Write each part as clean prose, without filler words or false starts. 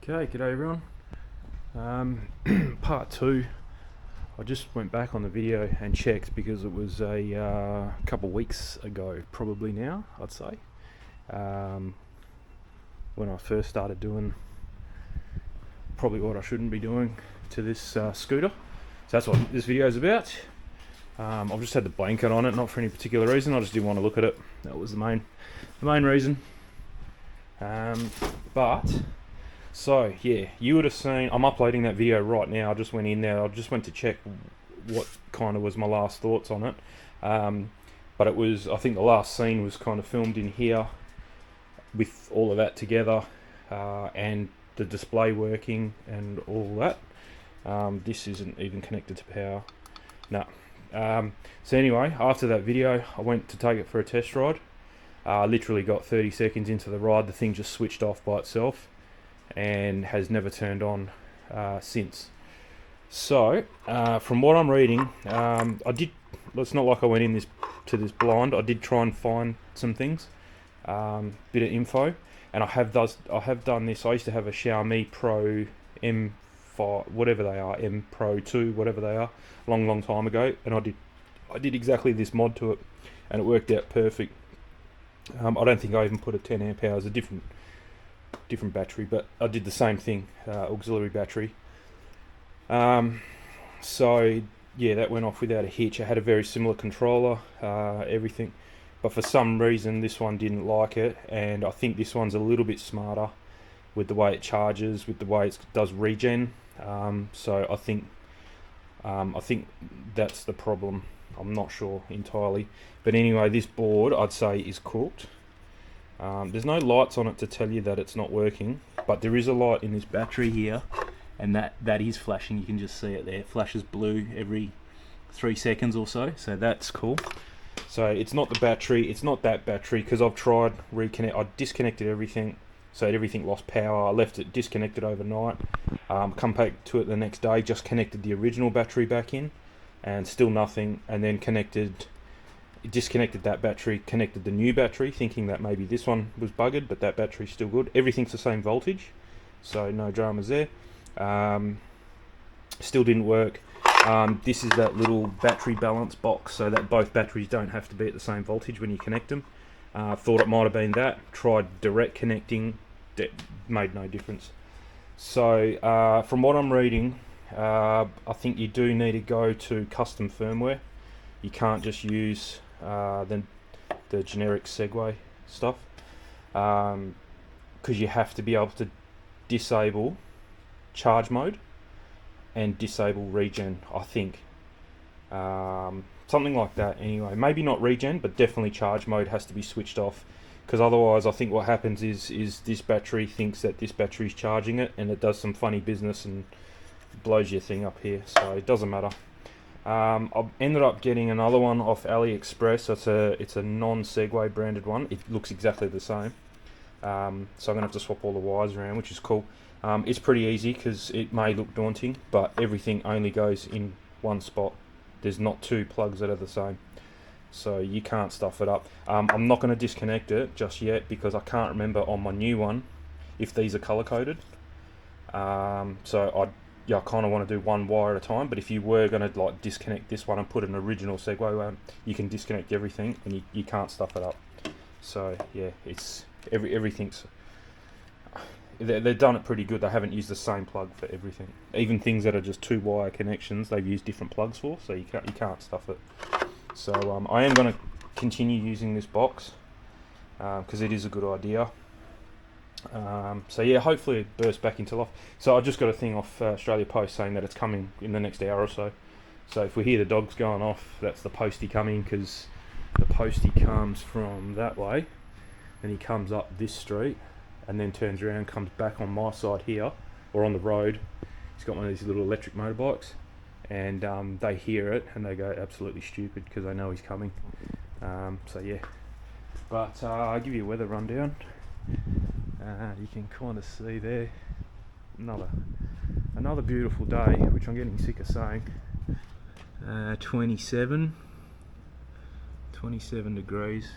Okay, g'day everyone. Part 2. I just went back on the video and checked because it was a couple weeks ago, probably now, I'd say, when I first started doing probably what I shouldn't be doing to this scooter. So that's what this video is about. I've just had the blanket on it, not for any particular reason. I just didn't want to look at it. That was the main reason. So yeah, you would have seen, I'm uploading that video right now. I just went in there, I just went to check what kind of was my last thoughts on it. But it was, I think the last scene was kind of filmed in here with all of that together, and the display working and all that. This isn't even connected to power. No. So anyway, after that video, I went to take it for a test ride. Literally got 30 seconds into the ride, the thing just switched off by itself and has never turned on since. So from what I'm reading, it's not like I went in to this blind. I did try and find some things, bit of info, and I have done this. I used to have a Xiaomi Pro M5, whatever they are, M Pro 2, whatever they are, long time ago, and I did exactly this mod to it, and it worked out perfect. I don't think I even put a 10 amp hours, a different battery, but I did the same thing, auxiliary battery. So yeah, that went off without a hitch. I had a very similar controller, everything, but for some reason this one didn't like it, and I think this one's a little bit smarter with the way it charges, with the way it does regen. So I think that's the problem. I'm not sure entirely, but anyway, this board I'd say is cooked. There's no lights on it to tell you that it's not working, but there is a light in this battery here, and that is flashing. You can just see it there. It flashes blue every 3 seconds or so, so that's cool. So it's not the battery, it's not that battery, because I've tried I disconnected everything, so everything lost power. I left it disconnected overnight, come back to it the next day, just connected the original battery back in, and still nothing, and then disconnected that battery, connected the new battery, thinking that maybe this one was buggered, but that battery's still good. Everything's the same voltage, so no dramas there. Still didn't work. This is that little battery balance box, so that both batteries don't have to be at the same voltage when you connect them. Thought it might have been that. Tried direct connecting, that made no difference. So from what I'm reading, I think you do need to go to custom firmware. You can't just use the generic Segway stuff, because you have to be able to disable charge mode and disable regen, I think. Something like that anyway. Maybe not regen, but definitely charge mode has to be switched off, because otherwise I think what happens is this battery thinks that this battery's charging it, and it does some funny business and blows your thing up here, so it doesn't matter. I ended up getting another one off AliExpress. It's a non-Segway branded one. It looks exactly the same, so I'm gonna have to swap all the wires around, which is cool. It's pretty easy because it may look daunting, but everything only goes in one spot. There's not two plugs that are the same, so you can't stuff it up. I'm not going to disconnect it just yet because I can't remember on my new one if these are color coded. So I kind of want to do one wire at a time, but if you were going to like disconnect this one and put an original Segway one, you can disconnect everything and you can't stuff it up. So yeah, it's everything's, they've done it pretty good. They haven't used the same plug for everything. Even things that are just 2-wire connections, they've used different plugs for, so you can't stuff it. So I am going to continue using this box because it is a good idea. So yeah, hopefully it bursts back into life. So I just got a thing off Australia Post saying that it's coming in the next hour or so. So if we hear the dogs going off, that's the postie coming, because the postie comes from that way and he comes up this street and then turns around, comes back on my side here, or on the road. He's got one of these little electric motorbikes, and they hear it and they go absolutely stupid because they know he's coming. So yeah, but I'll give you a weather rundown. You can kind of see there another beautiful day, which I'm getting sick of saying. 27 degrees,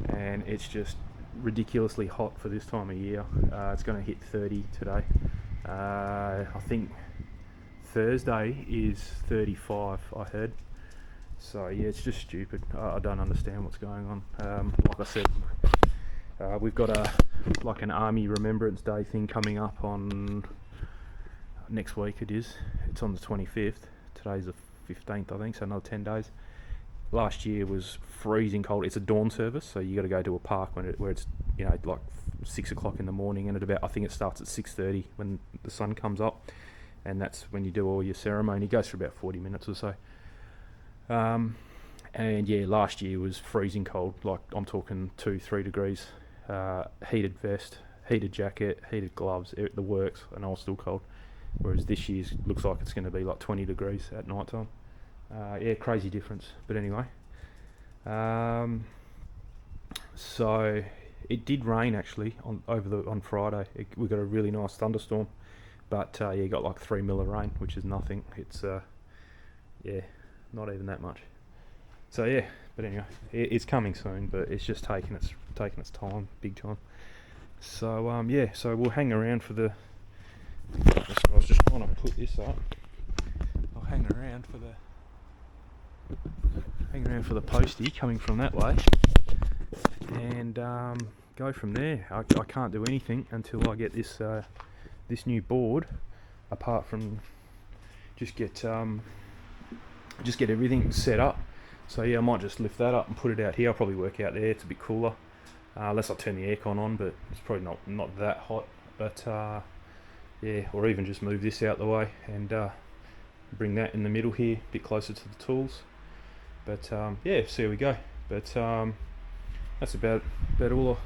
and it's just ridiculously hot for this time of year. It's going to hit 30 today. I think Thursday is 35, I heard. So yeah, it's just stupid. I don't understand what's going on. Like I said, we've got an Army Remembrance Day thing coming up on next week. It's on the 25th. Today's the 15th, I think, so another 10 days. Last year was freezing cold. It's a dawn service, so you got to go to a park where it's like 6 o'clock in the morning, and I think it starts at 6:30 when the sun comes up, and that's when you do all your ceremony. It goes for about 40 minutes or so. And yeah, last year was freezing cold. Like, I'm talking 2-3 degrees. Heated vest, heated jacket, heated gloves, the works, and I was still cold. Whereas this year's looks like it's going to be like 20 degrees at night time. Yeah, crazy difference. But anyway, so it did rain actually on Friday. We got a really nice thunderstorm, but yeah, you got like 3 mil of rain, which is nothing. It's yeah, not even that much. So yeah, but anyway, it's coming soon, but it's just taking its time, big time. So yeah, so we'll hang around for the. I was just trying to put this up. I'll hang around for the postie coming from that way, and go from there. I can't do anything until I get this new board, apart from just get everything set up. So yeah, I might just lift that up and put it out here. I'll probably work out there. It's a bit cooler, unless I turn the aircon on, but it's probably not that hot. But yeah, or even just move this out the way and bring that in the middle here, a bit closer to the tools. But yeah, see how we go. But that's about all.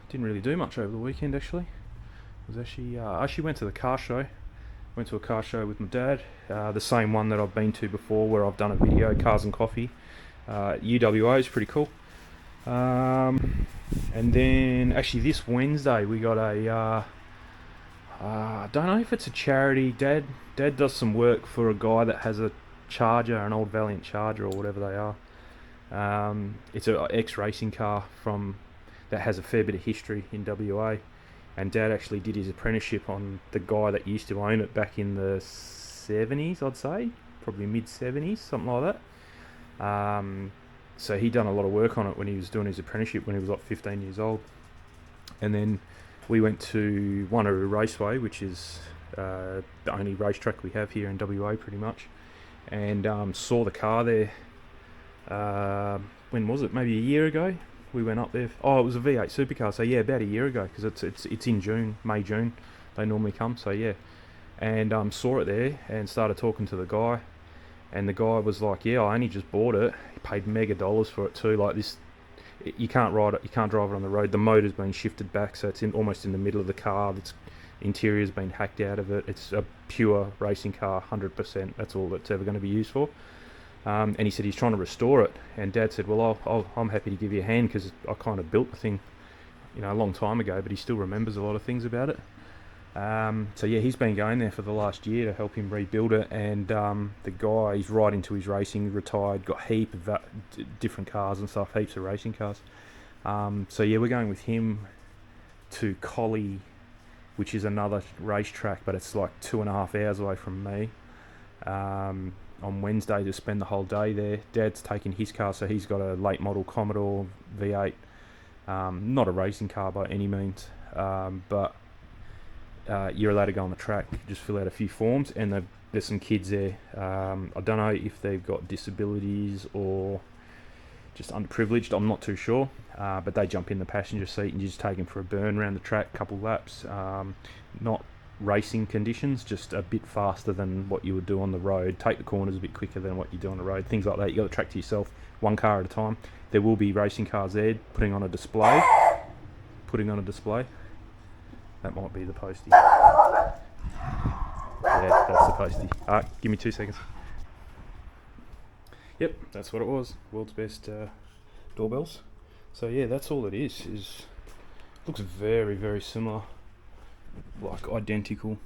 Didn't really do much over the weekend actually. I actually went to the car show. Went to a car show with my dad, the same one that I've been to before, where I've done a video, Cars and Coffee. UWA is pretty cool. And then actually this Wednesday we got I don't know if it's a charity. Dad does some work for a guy that has a Charger, an old Valiant Charger or whatever they are. It's an ex-racing car that has a fair bit of history in WA. And Dad actually did his apprenticeship on the guy that used to own it back in the 70s, I'd say. Probably mid-70s, something like that. So he done a lot of work on it when he was doing his apprenticeship when he was like 15 years old. And then we went to Wanneroo Raceway, which is the only racetrack we have here in WA pretty much. And saw the car there. When was it? Maybe a year ago? We went up there. Oh, it was a V8 supercar. So yeah, about a year ago, because it's in June, May, June. They normally come. So yeah, and saw it there and started talking to the guy, and the guy was like, "Yeah, I only just bought it. He paid mega dollars for it too. Like this, you can't ride it. You can't drive it on the road. The motor's been shifted back, so it's almost in the middle of the car. Its interior's been hacked out of it. It's a pure racing car, 100%. That's all it's ever going to be used for." And he said he's trying to restore it, and Dad said, "Well, I'm happy to give you a hand, because I kind of built the thing, a long time ago, but he still remembers a lot of things about it." So yeah, he's been going there for the last year to help him rebuild it, and the guy, he's right into his racing, retired, got heap of different cars and stuff, heaps of racing cars. So yeah, we're going with him to Collie, which is another racetrack, but it's like 2.5 hours away from me. On Wednesday to spend the whole day there. Dad's taking his car, so he's got a late model Commodore V8. Not a racing car by any means, but you're allowed to go on the track, just fill out a few forms, and there's some kids there. I don't know if they've got disabilities or just underprivileged, I'm not too sure, but they jump in the passenger seat and you just take them for a burn around the track, couple laps. Not racing conditions, just a bit faster than what you would do on the road, take the corners a bit quicker than what you do on the road, things like that. You got the track to yourself, one car at a time. There will be racing cars there putting on a display. That might be the postie. Yeah, that's the postie. Give me 2 seconds. Yep, that's what it was. World's best doorbells. So yeah, that's all it is. Looks very, very similar. Like identical.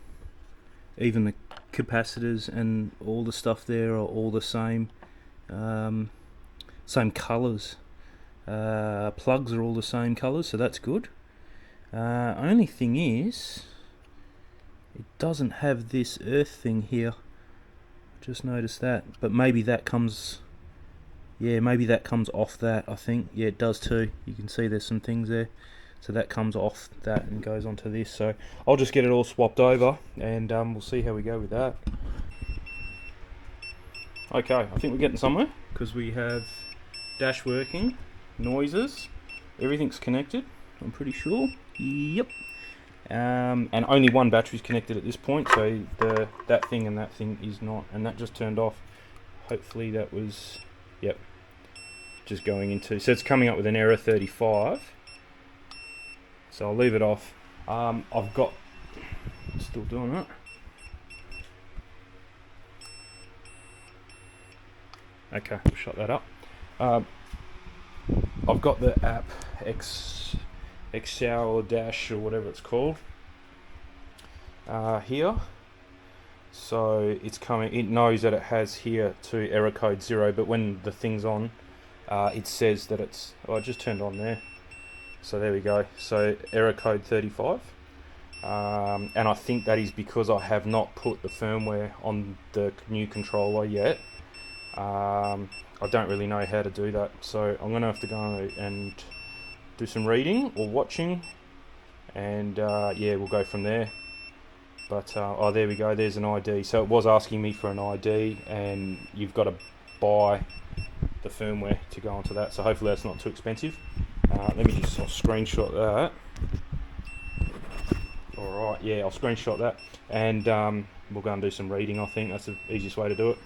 Even the capacitors and all the stuff there are all the same. Same colours. Plugs are all the same colours, so that's good. Only thing is, it doesn't have this earth thing here. Just noticed that, but maybe that comes, yeah, maybe that comes off that, I think. Yeah, it does too. You can see there's some things there. So that comes off that and goes onto this. So I'll just get it all swapped over, and we'll see how we go with that. Okay, I think we're getting somewhere, because we have dash working, noises, everything's connected, I'm pretty sure. Yep. And only one battery's connected at this point, so that thing and that thing is not, and that just turned off. Hopefully that was, yep, just going into, so it's coming up with an error 35. So I'll leave it off. I've got, still doing it. Okay, we'll shut that up. I've got the app Excel Dash or whatever it's called here. So it's coming, it knows that it has here to error code 0, but when the thing's on, it says that it's, oh, I just turned on there. So there we go. So error code 35. And I think that is because I have not put the firmware on the new controller yet. I don't really know how to do that, so I'm going to have to go and do some reading or watching, and yeah, we'll go from there. But oh, there we go, there's an ID. So it was asking me for an ID, and you've got to buy the firmware to go onto that, so hopefully that's not too expensive. Let me just, I'll screenshot that. Alright, yeah, I'll screenshot that, and we'll go and do some reading. I think that's the easiest way to do it.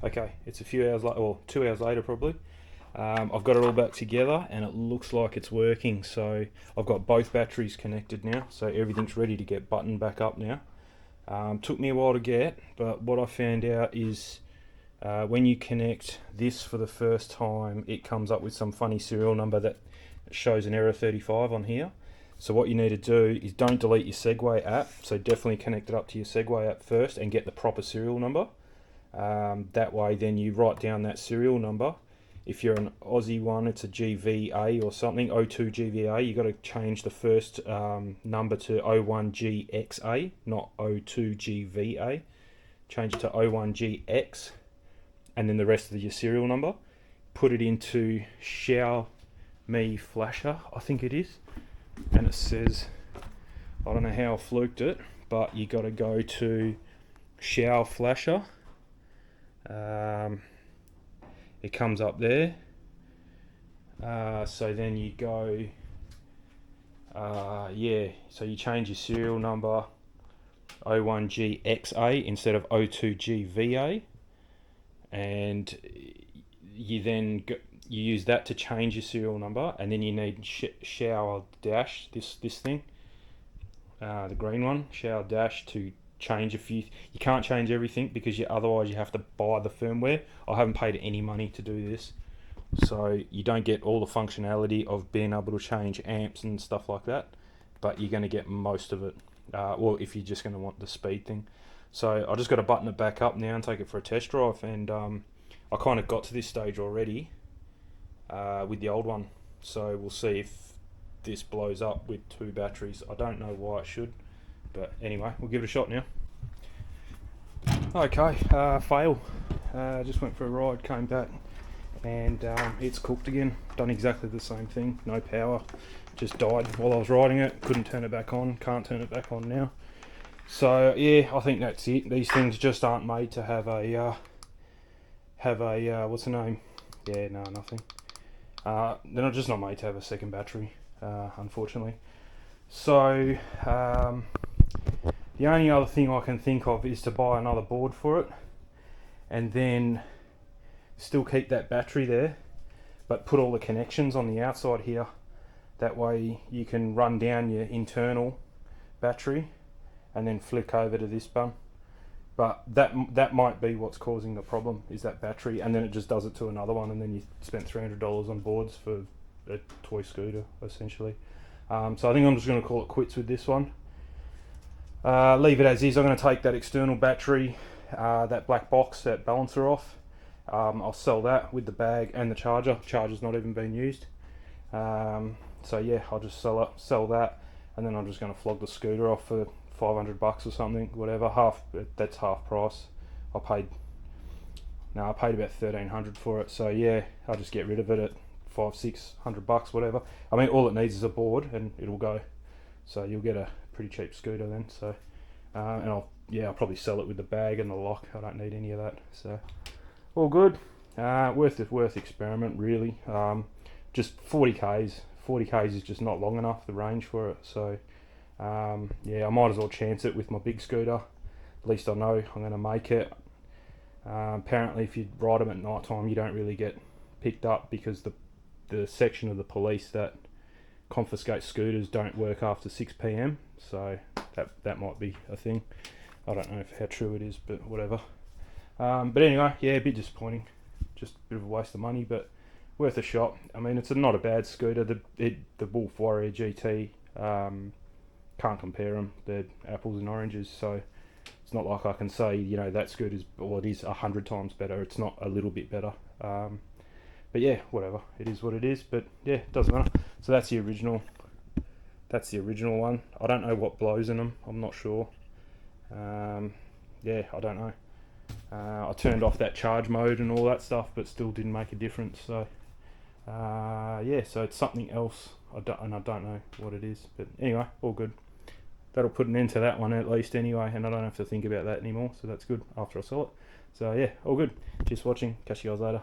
Okay, it's a few hours later, or 2 hours later probably. I've got it all back together and it looks like it's working. So I've got both batteries connected now, so everything's ready to get buttoned back up now. Took me a while to get, but what I found out is when you connect this for the first time, it comes up with some funny serial number that shows an error 35 on here. So what you need to do is don't delete your Segway app, so definitely connect it up to your Segway app first and get the proper serial number. That way then you write down that serial number. If you're an Aussie one, it's a GVA or something, 02GVA. You've got to change the first number to 01GXA, not 02GVA. Change it to 01GX, and then the rest of your serial number. Put it into Xiaomi Flasher, I think it is. And it says, I don't know how I fluked it, but you got to go to Xiao Flasher. It comes up there. So then you go, yeah, so you change your serial number 01GXA instead of 02GVA, and you then you use that to change your serial number, and then you need shower dash, this thing, the green one, shower dash, to change a few. You can't change everything because otherwise you have to buy the firmware. I haven't paid any money to do this, so you don't get all the functionality of being able to change amps and stuff like that, but you're going to get most of it. Well, if you're just going to want the speed thing. So I just got to button it back up now and take it for a test drive, and I kind of got to this stage already with the old one, so we'll see if this blows up with 2 batteries. I don't know why it should, but anyway, we'll give it a shot now. Okay, fail. Just went for a ride, came back, and it's cooked again. Done exactly the same thing, no power, just died while I was riding it. Couldn't turn it back on, can't turn it back on now. So yeah, I think that's it. These things just aren't made to have a what's the name? Yeah, no, nothing. They're not just not made to have a second battery, unfortunately. So the only other thing I can think of is to buy another board for it, and then still keep that battery there, but put all the connections on the outside here. That way you can run down your internal battery and then flick over to this bun. But that might be what's causing the problem, is that battery, and then it just does it to another one, and then you spent $300 on boards for a toy scooter, essentially. So I think I'm just going to call it quits with this one. Leave it as is. I'm going to take that external battery, that black box, that balancer off, I'll sell that with the bag and the charger. Charger's not even been used. So yeah, I'll just sell that, and then I'm just going to flog the scooter off for $500 or something, whatever. That's half price. I paid about 1,300 for it. So yeah, I'll just get rid of it at $500-600, whatever. I mean, all it needs is a board, and it'll go. So you'll get a pretty cheap scooter then. So and I'll probably sell it with the bag and the lock. I don't need any of that. So all good. Worth experiment really. Just 40 k's is just not long enough, the range for it. So yeah, I might as well chance it with my big scooter. At least I know I'm going to make it. Apparently if you ride them at night time, you don't really get picked up, because the section of the police that confiscate scooters don't work after 6 p.m. So that might be a thing. I don't know how true it is, but whatever. But anyway, yeah, a bit disappointing. Just a bit of a waste of money, but worth a shot. I mean, it's not a bad scooter. The Wolf Warrior GT, can't compare them. They're apples and oranges. So it's not like I can say, that scooter's, well, it is 100 times better. It's not a little bit better. But yeah, whatever. It is what it is. But yeah, it doesn't matter. So that's the original. That's the original one. I don't know what blows in them. I'm not sure. Yeah, I don't know. I turned off that charge mode and all that stuff, but still didn't make a difference. So yeah, so it's something else. I don't know what it is. But anyway, all good. That'll put an end to that one at least anyway, and I don't have to think about that anymore. So that's good after I sell it. So yeah, all good. Cheers for watching. Catch you guys later.